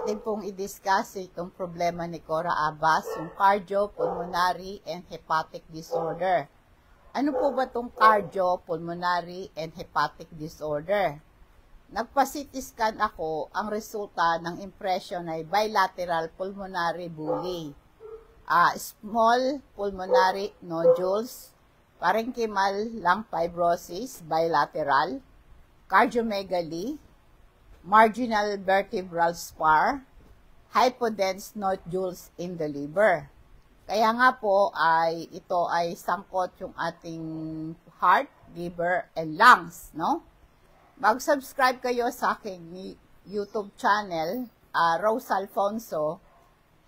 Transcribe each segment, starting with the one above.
Atin pong i-discuss itong problema ni Cora Abbas, yung cardiopulmonary and hepatic disorder. Ano po ba itong cardiopulmonary and hepatic disorder? Nagpa-CT scan ako, ang resulta ng impression ay bilateral pulmonary bullae, small pulmonary nodules, parenchymal lung fibrosis, bilateral, cardiomegaly, marginal vertebral spar, hypodense nodules in the liver. Kaya nga po ay ito ay sangkot yung ating heart, liver, and lungs, no? Mag-subscribe kayo sa aking YouTube channel, Rose Alfonso.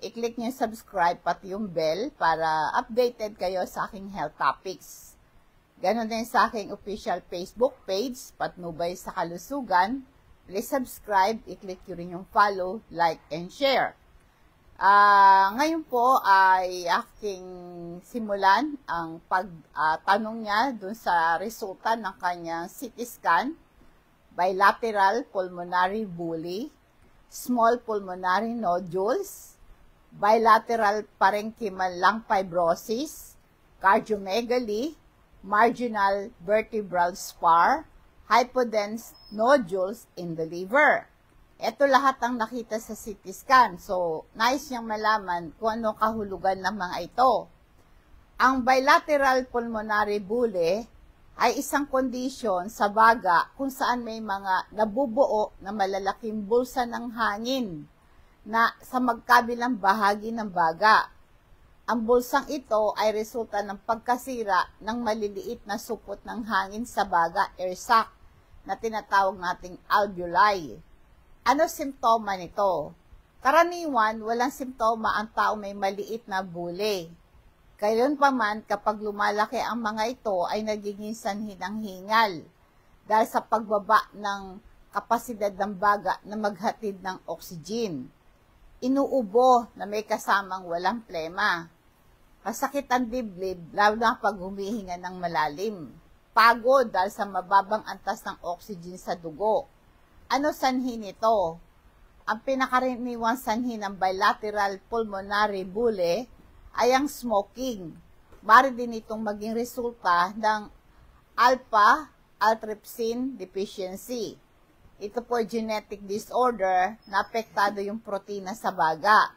I-click niyo yung subscribe pati yung bell para updated kayo sa aking health topics. Ganon din sa aking official Facebook page, Patnubay sa Kalusugan. Please subscribe, i-click nyo rin yung follow, like, and share. Ngayon po ay aking simulan ang pagtanong niya dun sa resulta ng kanyang CT scan, bilateral pulmonary bullae, small pulmonary nodules, bilateral parenchymal lung fibrosis, cardiomegaly, marginal vertebral spar, hypodense nodules in the liver. Ito lahat ang nakita sa CT scan. So, nais niyang malaman kung ano kahulugan ng mga ito. Ang bilateral pulmonary bullae ay isang kondisyon sa baga kung saan may mga nabubuo na malalaking bulsa ng hangin na sa magkabilang bahagi ng baga. Ang bulsang ito ay resulta ng pagkasira ng maliliit na supot ng hangin sa baga, air sac, na tinatawag nating alveoli. Ano simptoma nito? Karaniwan, walang simptoma ang tao may maliit na bullae. Gayunpaman, kapag lumalaki ang mga ito, ay nagiging sanhi ng hingal dahil sa pagbaba ng kapasidad ng baga na maghatid ng oxygen. Inuubo na may kasamang walang plema. Masakit ang dibdib, lalo na pag humihinga ng malalim. Pagod dahil sa mababang antas ng oxygen sa dugo. Ano sanhi nito? Ang pinakaraniwang sanhi ng bilateral pulmonary bullae ay ang smoking. Mari din itong maging resulta ng alpha-altripsin deficiency. Ito po ay genetic disorder na apektado yung protina sa baga.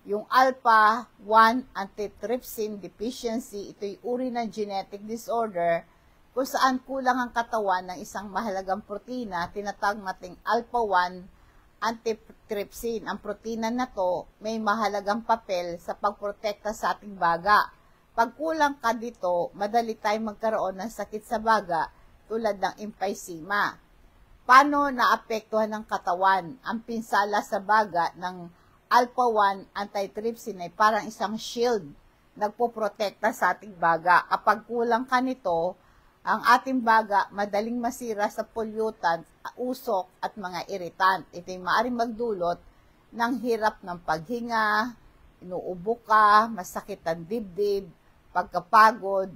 Yung alpha-1 antitrypsin deficiency, ito'y uri ng genetic disorder kung saan kulang ang katawan ng isang mahalagang protina, tinatawag nating alpha-1 antitrypsin. Ang protina na to may mahalagang papel sa pagprotekta sa ating baga. Pag kulang ka dito, madali tayong magkaroon ng sakit sa baga tulad ng emphysema. Paano naapektuhan ng katawan? Ang pinsala sa baga ng alpha-1 antitrypsin ay parang isang shield, nagpoprotekta sa ating baga. Kapag kulang ka nito, ang ating baga madaling masira sa pollutant, usok at mga irritant. Ito'y maaaring magdulot ng hirap ng paghinga, inuubo ka, masakit ang dibdib, pagkapagod,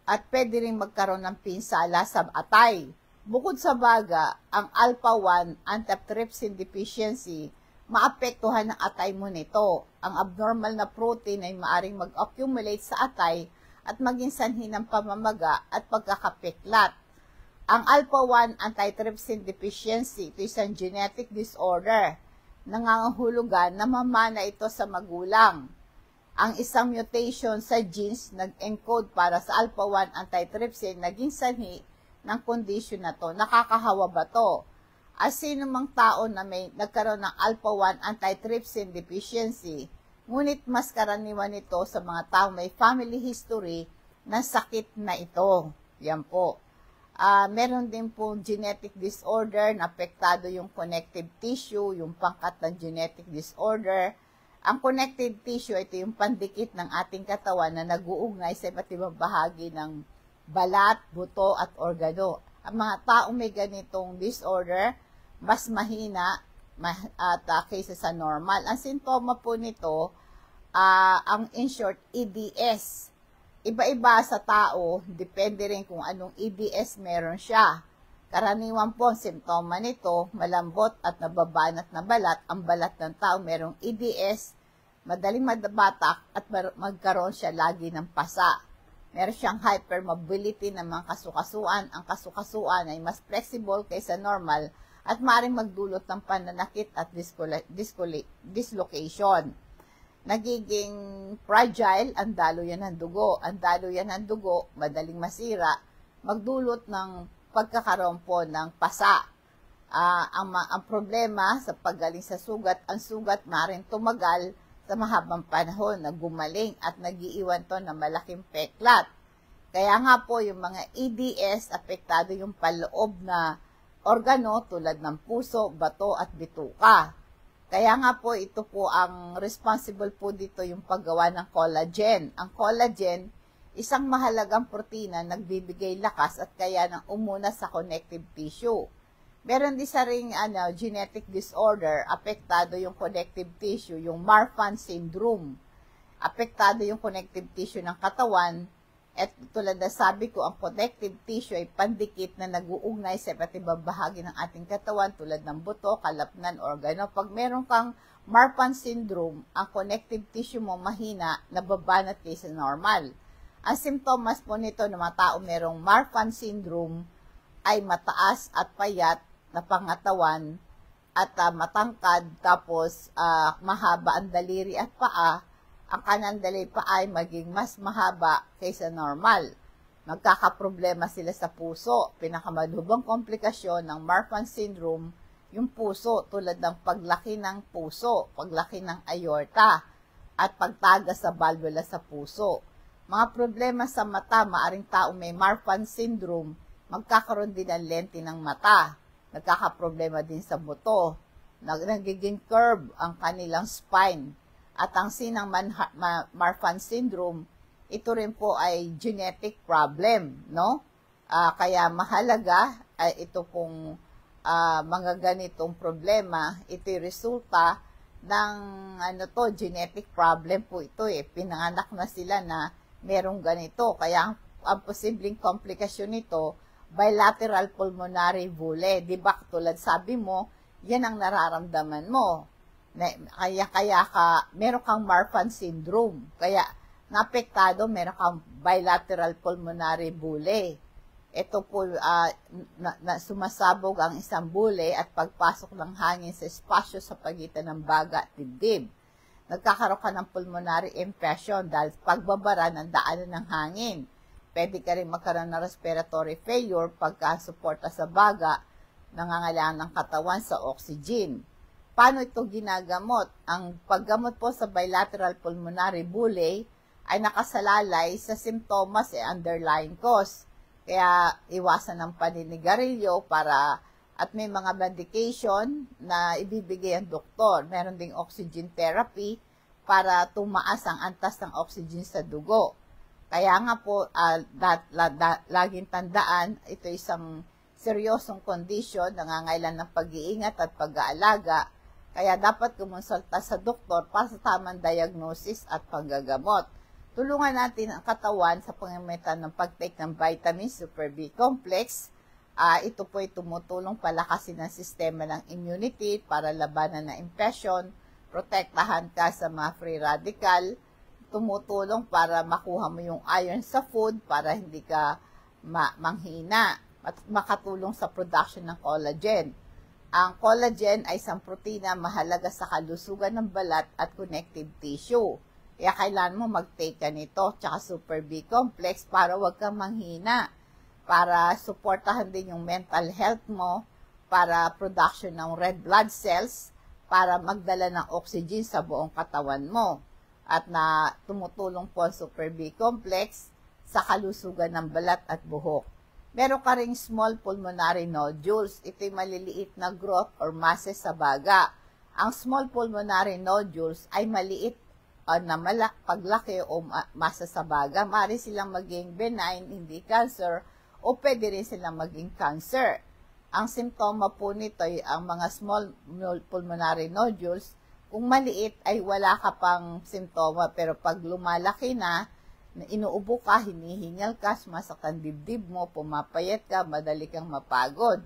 at pwede rin magkaroon ng pinsala sa atay. Bukod sa baga, ang alpha-1 antitrypsin deficiency, maapektuhan ng atay mo nito. Ang abnormal na protein ay maaaring mag-accumulate sa atay at maging sanhi ng pamamaga at pagkakapeklat. Ang alpha-1 antitrypsin deficiency, ito isang genetic disorder. Nangangahulugan na mamana ito sa magulang. Ang isang mutation sa genes nag-encode para sa alpha-1 antitrypsin naging sanhi ng kondisyon na to. Nakakahawa ba to? As sino mang tao na may nagkaroon ng alpha-1 antitrypsin deficiency, ngunit mas karaniwan ito sa mga tao may family history ng sakit na ito. Yan po. Meron din po genetic disorder na apektado yung connective tissue, yung pangkat ng genetic disorder. Ang connective tissue, ito yung pandikit ng ating katawan na nag-uugnay sa iba't ibang bahagi ng balat, buto, at organo. Ang mga tao may ganitong disorder, mas mahina at kaysa sa normal. Ang sintoma po nito, ang in short, EDS. Iba-iba sa tao, depende rin kung anong EDS meron siya. Karaniwan po ang simptoma nito, malambot at nababanat na balat. Ang balat ng tao merong EDS, madaling mabatak at magkaroon siya lagi ng pasa. Meron siyang hypermobility ng mga kasukasuan. Ang kasukasuan ay mas flexible kaysa normal at maaaring magdulot ng pananakit at dislocation. Nagiging fragile ang daluyan ng dugo. Ang daluyan ng dugo, madaling masira, magdulot ng pagkakaroon po ng pasa. Ang problema sa paggaling sa sugat, ang sugat maaaring tumagal sa mahabang panahon na gumaling at nagiiwan to ng malaking peklat. Kaya nga po yung mga EDS, apektado yung paloob na organo tulad ng puso, bato at bituka. Kaya nga po ito po ang responsible po dito yung paggawa ng collagen. Ang collagen, isang mahalagang protina nagbibigay lakas at kaya nang umuna sa connective tissue. Meron din sa ring genetic disorder, apektado yung connective tissue, yung Marfan syndrome. Apektado yung connective tissue ng katawan. At tulad na sabi ko, ang connective tissue ay pandikit na nag-uugnay sa iba't ibang bahagi ng ating katawan tulad ng buto, kalapnan, organo. Pag meron kang Marfan syndrome, ang connective tissue mo mahina, nababanat kaysa normal. Ang simptomas po nito ng mga tao merong Marfan syndrome ay mataas at payat na pangatawan at matangkad, tapos mahaba ang daliri at paa. Ang kanang daliri pa ay maging mas mahaba kaysa normal. Magkakaproblema sila sa puso. Pinakamalubhang komplikasyon ng Marfan syndrome, yung puso, tulad ng paglaki ng puso, paglaki ng aorta, at pagtagas sa valvula sa puso. Mga problema sa mata, maaring tao may Marfan syndrome, magkakaroon din ng lente ng mata. Nagkakaproblema din sa buto. Nagiging curve ang kanilang spine. At ang sinang Marfan syndrome, ito rin po ay genetic problem, no? Kaya mahalaga, ito pong mga ganitong problema, ito resulta ng genetic problem po ito eh. Pinanganak na sila na merong ganito. Kaya ang posibleng komplikasyon nito, bilateral pulmonary bulle. Diba, tulad sabi mo, yan ang nararamdaman mo. Meron kang Marfan syndrome. Kaya, napektado, meron kang bilateral pulmonary bulle. Ito po, sumasabog ang isang bulle at pagpasok ng hangin sa espasyo sa pagitan ng baga at dibdib. Nagkakaroon ka ng pulmonary emphysema dahil pagbabara ng daanan ng hangin. Pwede ka rin magkaroon ng respiratory failure pagka-suporta sa baga, nangangailangan ng katawan sa oxygen. Paano ito ginagamot? Ang paggamot po sa bilateral pulmonary bulle ay nakasalalay sa simptomas underlying cause. Kaya iwasan ng paninigarilyo at may mga medication na ibibigay ang doktor. Meron ding oxygen therapy para tumaas ang antas ng oxygen sa dugo. Kaya nga po, laging tandaan, ito isang seryosong kondisyon, nangangailangan ng pag-iingat at pag-aalaga. Kaya dapat kumonsulta sa doktor para sa tamang diagnosis at paggagamot. Tulungan natin ang katawan sa pamamagitan ng pag-take ng vitamin Super B Complex. Ito po ay tumutulong palakasin ang sistema ng immunity para labanan ng infection, protektahan ka sa mga free radical, tumutulong para makuha mo yung iron sa food para hindi ka manghina at makatulong sa production ng collagen. Ang collagen ay isang protina mahalaga sa kalusugan ng balat at connective tissue. Kaya kailangan mo mag-take ka nito, tsaka Super B Complex para wag kang manghina, para suportahan din yung mental health mo, para production ng red blood cells, para magdala ng oxygen sa buong katawan mo. At na tumutulong po ang Super B Complex sa kalusugan ng balat at buhok. Meron ka ring small pulmonary nodules. Ito'y maliliit na growth or masses sa baga. Ang small pulmonary nodules ay maliit na paglaki o masa sa baga. Maaari silang maging benign, hindi cancer, o pwede rin silang maging cancer. Ang simptoma po nito ay ang mga small pulmonary nodules. Kung maliit ay wala ka pang simptoma, pero pag lumalaki na, na inuubo ka, hinihingal ka, sumasaktan dibdib mo, pumapayat ka, madali kang mapagod.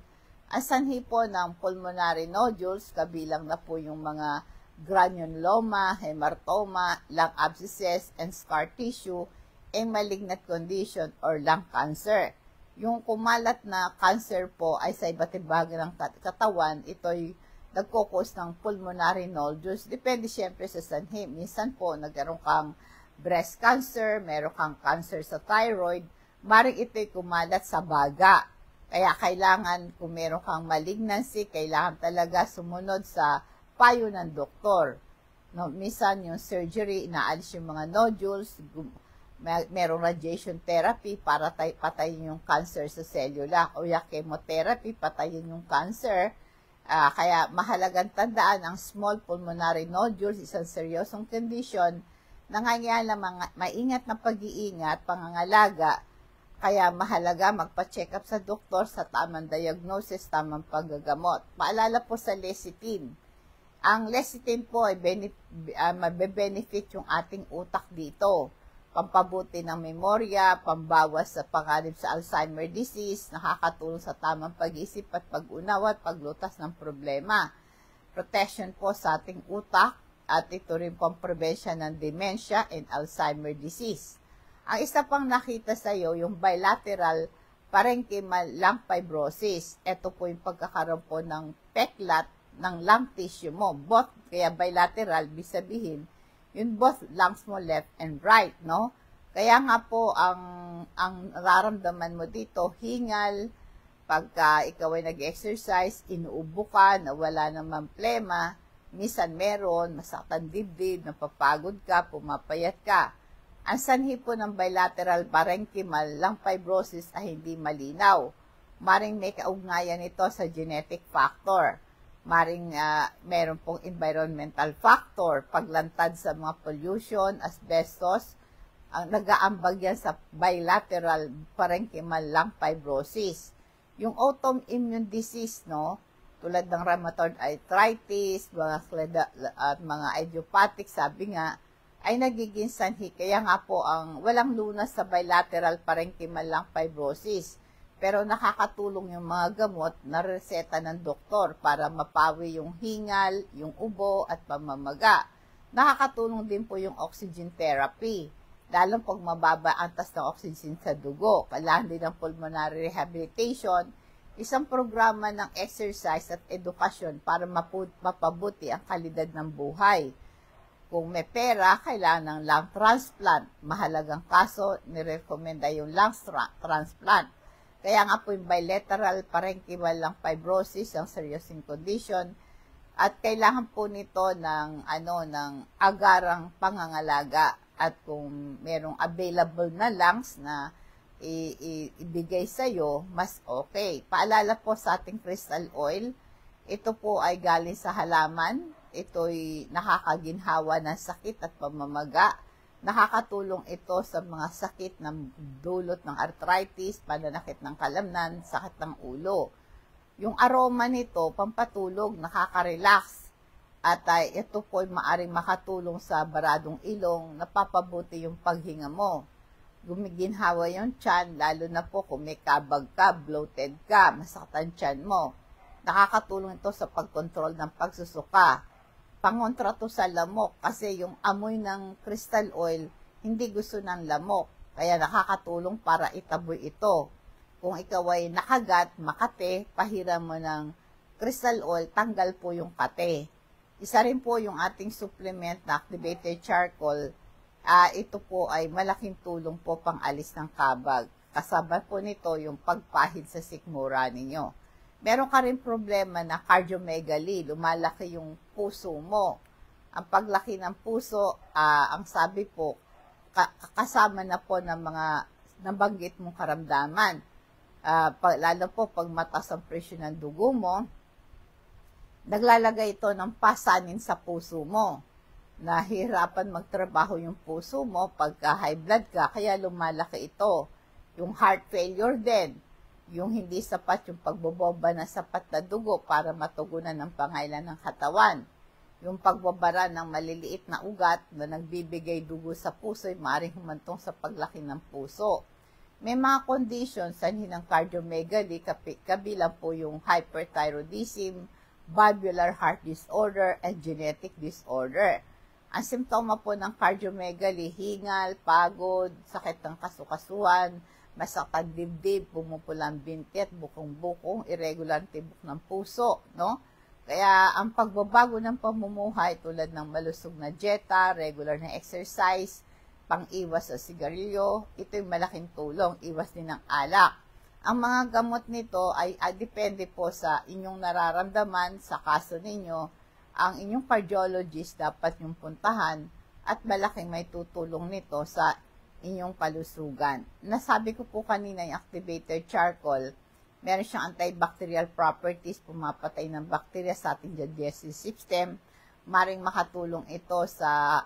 Ang sanhi po ng pulmonary nodules, kabilang na po yung mga granuloma, hematoma, lung abscesses, and scar tissue, and malignant condition or lung cancer. Yung kumalat na cancer po ay sa iba't ibang ng katawan, ito'y nagkukos ng pulmonary nodules. Depende siyempre sa sanhi. Minsan po, nagkaroon kang breast cancer, meron kang cancer sa thyroid, maring ito'y kumalat sa baga. Kaya kailangan, kung meron kang malignancy, kailangan talaga sumunod sa payo ng doktor. No, minsan yung surgery, inaalis yung mga nodules, merong radiation therapy para patayin yung cancer sa cellula, o yung chemotherapy, patayin yung cancer. Kaya mahalagang tandaan ang small pulmonary nodules, isang seryosong condition, nangangailangan maingat na pag-iingat, pangangalaga, kaya mahalaga magpa-check up sa doktor sa tamang diagnosis, tamang paggagamot. Paalala po sa lecithin. Ang lecithin po ay mabe-benefit yung ating utak dito. Pampabuti ng memorya, pambawas sa panganib sa Alzheimer disease, nakakatulong sa tamang pag-isip at pag-unawa at paglutas ng problema. Protection po sa ating utak, at ito rin pong prevention ng dementia and Alzheimer disease. Ang isa pang nakita sa iyo, yung bilateral parenchymal lung fibrosis. Ito po yung pagkakaroon po ng peklat ng lung tissue mo. Both, kaya bilateral, ibig sabihin, yung both lungs mo left and right, no? Kaya nga po, ang nararamdaman mo dito, hingal, pagka ikaw ay nag-exercise, inuubo ka, nawala naman plema, minsan meron, masaktan dibdib, napapagod ka, pumapayat ka. Ang sanhi po ng bilateral parenchymal lung fibrosis ay hindi malinaw. Maring may kaugnayan ito sa genetic factor. Maring meron pong environmental factor, paglantad sa mga pollution, asbestos, ang nag-aambag yan sa bilateral parenchymal lung fibrosis. Yung autoimmune disease, no, tulad ng rheumatoid arthritis, mga idiopathic, sabi nga, ay nagiging sanhi. Kaya nga po, walang lunas sa bilateral parenchymal lung fibrosis. Pero nakakatulong yung mga gamot na reseta ng doktor para mapawi yung hingal, yung ubo, at pamamaga. Nakakatulong din po yung oxygen therapy, lalo pag mababa ang tas ng oxygen sa dugo. Kailangan din ng pulmonary rehabilitation, isang programa ng exercise at edukasyon para mapabuti ang kalidad ng buhay. Kung may pera, kailangan ng lung transplant. Mahalagang kaso, nirekomenda yung lung transplant. Kaya nga po yung bilateral parenchymal lung fibrosis, ang seryosong condition, at kailangan po nito ng agarang pangangalaga. At kung merong available na lungs na ibigay sa'yo, mas okay. Paalala po sa ating crystal oil, ito po ay galing sa halaman. Ito'y nakakaginhawa ng sakit at pamamaga. Nakakatulong ito sa mga sakit ng dulot ng arthritis, pananakit ng kalamnan, sakit ng ulo. Yung aroma nito, pampatulog, nakaka-relax. At ito po ay maaaring makatulong sa baradong ilong, napapabuti yung paghinga mo. Gumiginhawa yung tiyan, lalo na po kung may kabag ka, bloated ka, masaktan tiyan mo. Nakakatulong ito sa pagkontrol ng pagsusuka. Pangontra to sa lamok kasi yung amoy ng crystal oil hindi gusto ng lamok. Kaya nakakatulong para itaboy ito. Kung ikaw ay nakagat, makate, pahiram mo ng crystal oil, tanggal po yung kate. Isa rin po yung ating supplement na activated charcoal. Ito po ay malaking tulong po pang alis ng kabag. Kasama po nito yung pagpahid sa sikmura ninyo. Meron ka rin problema na cardiomegaly, lumalaki yung puso mo. Ang paglaki ng puso, ang sabi po, kasama na po ng mga nabanggit mong karamdaman. Lalo po pag mataas ang presyon ng dugo mo, naglalagay ito ng pasanin sa puso mo. Nahihirapan magtrabaho yung puso mo pagka high blood ka, kaya lumalaki ito. Yung heart failure din, yung hindi sapat yung pagbobomba ng sapat na dugo para matugunan ng pangailan ng katawan. Yung pagbabara ng maliliit na ugat na nagbibigay dugo sa puso ay maaaring humantong sa paglaki ng puso. May mga conditions sanhi ng cardiomegaly, kabilang po yung hyperthyroidism, valvular heart disorder, and genetic disorder. Ang simptoma po ng cardiomegaly, hingal, pagod, sakit ng kasukasuan, masakit dibdib, pumupulang binti at bukong-bukong, irregular tibok ng puso, no? Kaya ang pagbabago ng pamumuhay tulad ng malusog na dieta, regular na exercise, pang-iwas sa sigarilyo, ito'y malaking tulong, iwas din ng alak. Ang mga gamot nito ay depende po sa inyong nararamdaman, sa kaso ninyo, ang inyong cardiologist dapat yung puntahan at malaking may tutulong nito sa inyong kalusugan. Nasabi ko po kanina yung activated charcoal, meron siyang antibacterial properties, pumapatay ng bacteria sa ating digestive system. Maring makatulong ito sa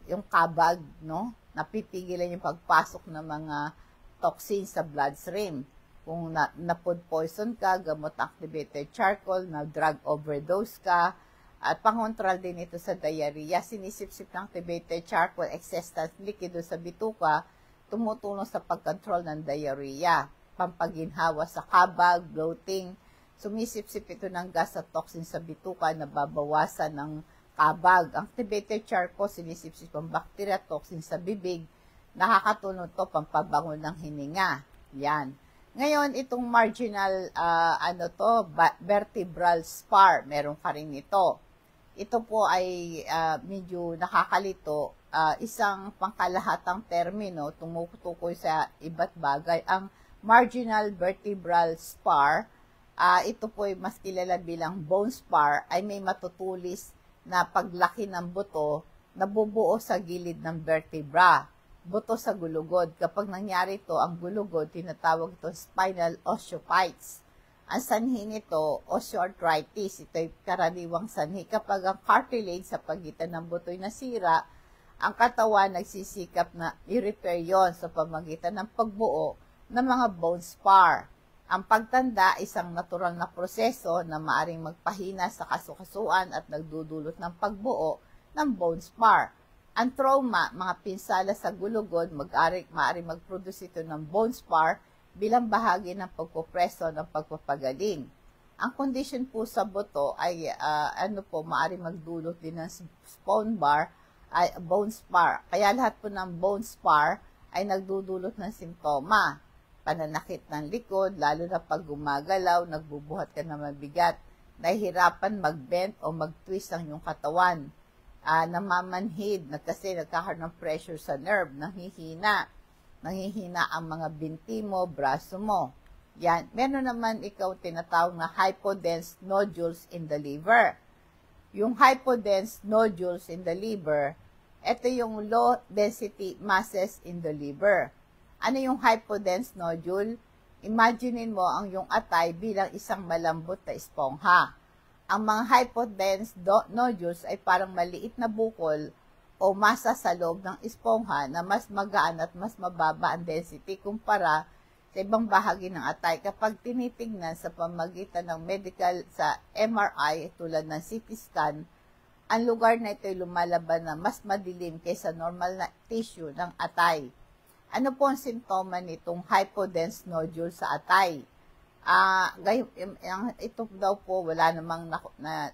yung kabag, no? Napipigilan yung pagpasok ng mga toxins sa bloodstream. Kung na-food poison ka, gamot activated charcoal, na drug overdose ka, at pangontrol din ito sa diarrhea. Sinisip-sip ng activated charcoal, excess liquido sa bituka, tumutulong sa pagkontrol ng diarrhea, pampaginhawa sa kabag, bloating. Sumisip-sip ito ng gas at toxin sa bituka na babawasan ng kabag. Ang activated charcoal, sinisip-sip ang bacteria, toxin sa bibig, nakakatulong to pampabangon ng hininga. Yan. Ngayon, itong marginal, vertebral spar, meron ka rin ito. Ito po ay medyo nakakalito, isang pangkalahatang termino tumutukoy sa iba't bagay. Ang marginal vertebral spar, ito po ay mas kilala bilang bone spar, ay may matutulis na paglaki ng buto na bubuo sa gilid ng vertebra, buto sa gulugod. Kapag nangyari ito, ang gulugod, tinatawag ito spinal osteophytes. Ang sanhi nito, osteoarthritis, ito ay karaniwang sanhi. Kapag ang cartilage sa pagitan ng buto'y nasira, ang katawan nagsisikap na i-repair yon sa pamagitan ng pagbuo ng mga bone spar. Ang pagtanda, isang natural na proseso na maaring magpahina sa kasukasuan at nagdudulot ng pagbuo ng bone spar. Ang trauma, mga pinsala sa gulugod, maaring mag-produce ito ng bone spar bilang bahagi ng pagpupreso ng pagpapagaling. Ang condition po sa buto ay maaring magdulot din ng bone spar. Kaya lahat po ng bone spar ay nagdudulot ng simptoma. Pananakit ng likod, lalo na pag gumagalaw, nagbubuhat ka na mabigat, nahihirapan mag-bend o mag-twist ang iyong katawan, namamanhid, kasi nagkakaroon ng pressure sa nerve, nanghihina ang mga binti mo, braso mo. Yan. Meron naman ikaw tinatawag na hypodense nodules in the liver. Yung hypodense nodules in the liver, ito yung low density masses in the liver. Ano yung hypodense nodule? Imaginein mo ang yung atay bilang isang malambot na espongha. Ang mga hypodense nodules ay parang maliit na bukol o masa sa loob ng espongha na mas magaan at mas mababa ang density kumpara sa ibang bahagi ng atay. Kapag tinitingnan sa pamagitan ng medical sa MRI tulad ng CT scan, ang lugar na ito ay lumalaban na mas madilim kaysa normal na tissue ng atay. Ano po ang simptoma nitong hypodense nodule sa atay? Ito daw po wala namang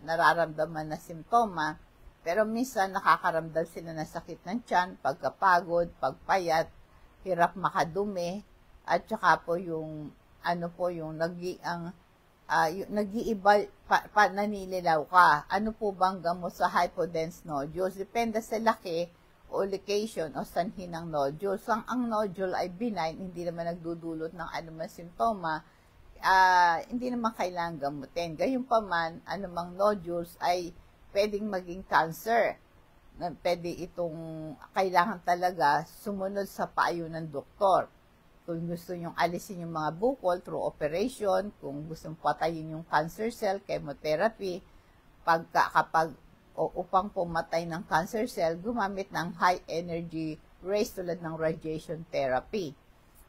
nararamdaman na simptoma, pero minsan nakakaramdam sila ng sakit ng tiyan, pagkapagod, pagpayat, hirap makadumi, at saka po yung nag-iiba, naninilaw ka. Ano po bang gamot sa hypodense nodules? Depende sa laki o location o sanhi ng nodule. So, ang nodule ay benign, hindi naman nagdudulot ng anumang simptoma, hindi naman kailangan gamutin. Gayunpaman, anumang nodules ay pwedeng maging cancer. Pwede itong kailangan talaga sumunod sa payo ng doktor. Kung gusto nyong alisin yung mga bukol through operation, kung gusto nyong patayin yung cancer cell, chemotherapy, upang pumatay ng cancer cell, gumamit ng high energy rays tulad ng radiation therapy.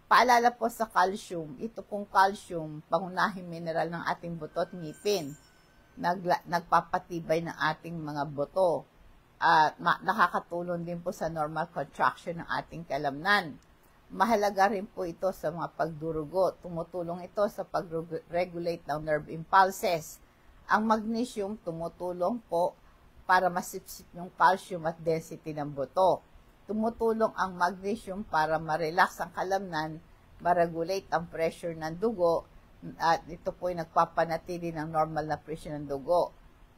Paalala po sa calcium, ito pong calcium, pangunahing mineral ng ating buto at ngipin. nagpapatibay ng ating mga buto. At nakakatulong din po sa normal contraction ng ating kalamnan. Mahalaga rin po ito sa mga pagdurugo. Tumutulong ito sa pag-regulate ng nerve impulses. Ang magnesium tumutulong po para masipsip yung calcium at density ng buto. Tumutulong ang magnesium para ma-relax ang kalamnan, ma-regulate ang pressure ng dugo, at ito po ay nagpapanatili ng normal na pressure ng dugo.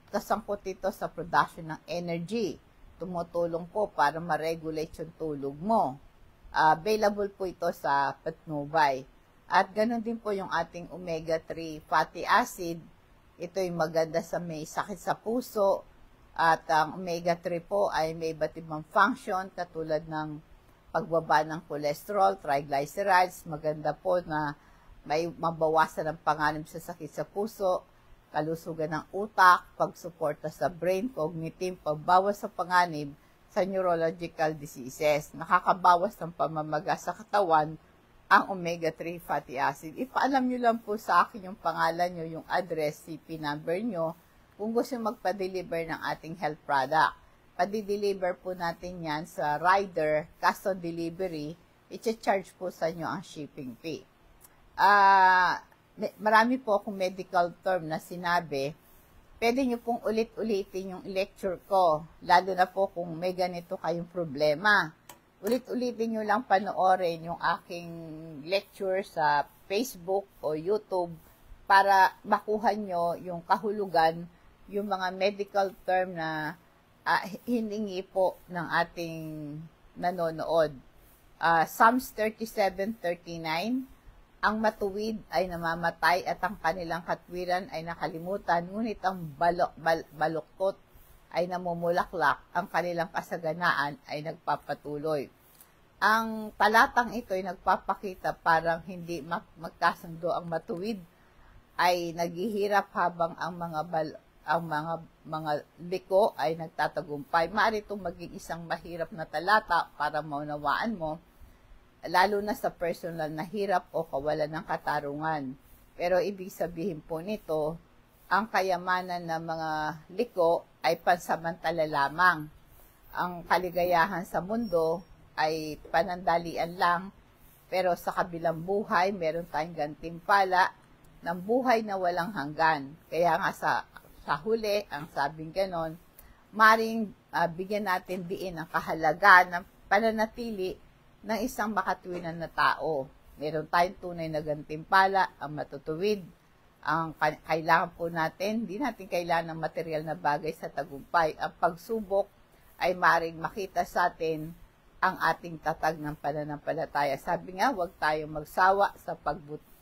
Kasangkot ito sa production ng energy. Tumutulong po para ma-regulate yung tulog mo. Available po ito sa patnubay. At ganoon din po yung ating omega-3 fatty acid. Ito ay maganda sa may sakit sa puso. At ang omega-3 po ay may iba't ibang function katulad ng pagbaba ng cholesterol, triglycerides. Maganda po na may mabawasan ang panganib sa sakit sa puso, kalusugan ng utak, pagsuporta sa brain, cognitive, pagbawas sa panganib sa neurological diseases. Nakakabawas ng pamamaga sa katawan ang omega-3 fatty acid. Ipaalam nyo lang po sa akin yung pangalan nyo, yung address, CP number nyo, kung gusto mag-pa-deliver ng ating health product. Padi-deliver po natin yan sa rider, cash on delivery, i-charge po sa inyo ang shipping fee. Marami po akong medical term na sinabi. Pwede nyo pong ulit-ulitin yung lecture ko, lalo na po kung may ganito kayong problema. Ulit-ulitin nyo lang panoorin yung aking lecture sa Facebook o YouTube para makuha nyo yung kahulugan, yung mga medical term na hiningi po ng ating nanonood. Psalms 37:39, ang matuwid ay namamatay at ang kanilang katwiran ay nakalimutan, ngunit ang baluktot ay namumulaklak, ang kanilang kasaganaan ay nagpapatuloy. Ang talatang ito ay nagpapakita parang hindi magkasundo ang matuwid ay naghihirap habang ang mga liko ay nagtatagumpay. Maaari itong maging isang mahirap na talata para maunawaan mo, lalo na sa personal na hirap o kawalan ng katarungan. Pero ibig sabihin po nito, ang kayamanan ng mga liko ay pansamantala lamang. Ang kaligayahan sa mundo ay panandalian lang, pero sa kabilang buhay, meron tayong gantimpala ng buhay na walang hanggan. Kaya nga sa huli, ang sabing ganon, maring bigyan natin diin ang kahalaga ng pananatili ng isang makatuwiran na tao. Meron tayong tunay na gantimpala, ang matutuwid. Ang kailangan po natin, hindi natin kailangan ng material na bagay sa tagumpay. Ang pagsubok ay maaaring makita sa atin ang ating tatag ng pananampalataya. Sabi nga, huwag tayong magsawa sa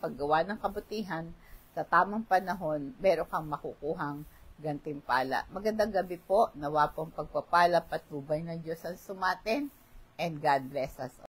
paggawa ng kabutihan. Sa tamang panahon, meron kang makukuhang gantimpala. Magandang gabi po, nawa pong pagpapala, patnubay ng Diyos ang sumatin, and God bless us.